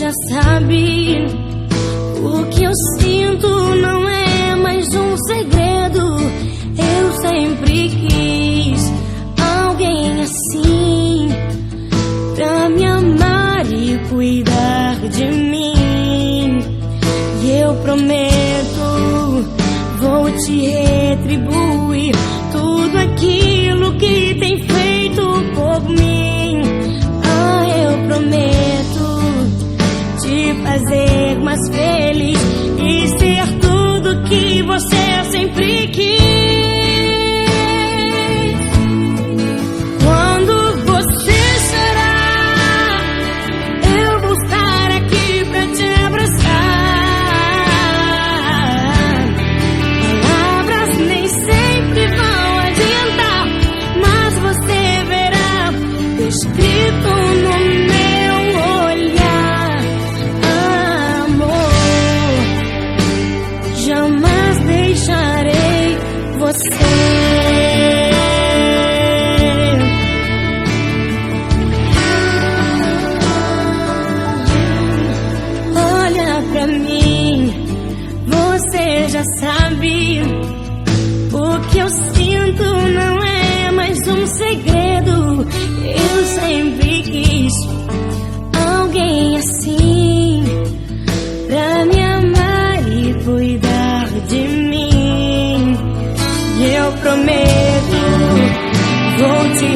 já sabe, o que eu sinto não é mais um segredo. Eu sempre quis alguém assim, pra me amar e cuidar de mim. E eu prometo, vou te retribuir tudo aquilo que tem feito por mim. Eu prometo te fazer mais feliz e ser tudo que você sempre quis. Quando você chorar, eu vou estar aqui pra te abraçar. Palavras nem sempre vão adiantar, mas você verá escrito no meu olhar, amor. Jamais deixarei você. Olha pra mim, você já sabe, o que eu sinto não é mais um segredo. Eu sempre quis alguém assim, pra me amar e cuidar de mim. E eu prometo, vou te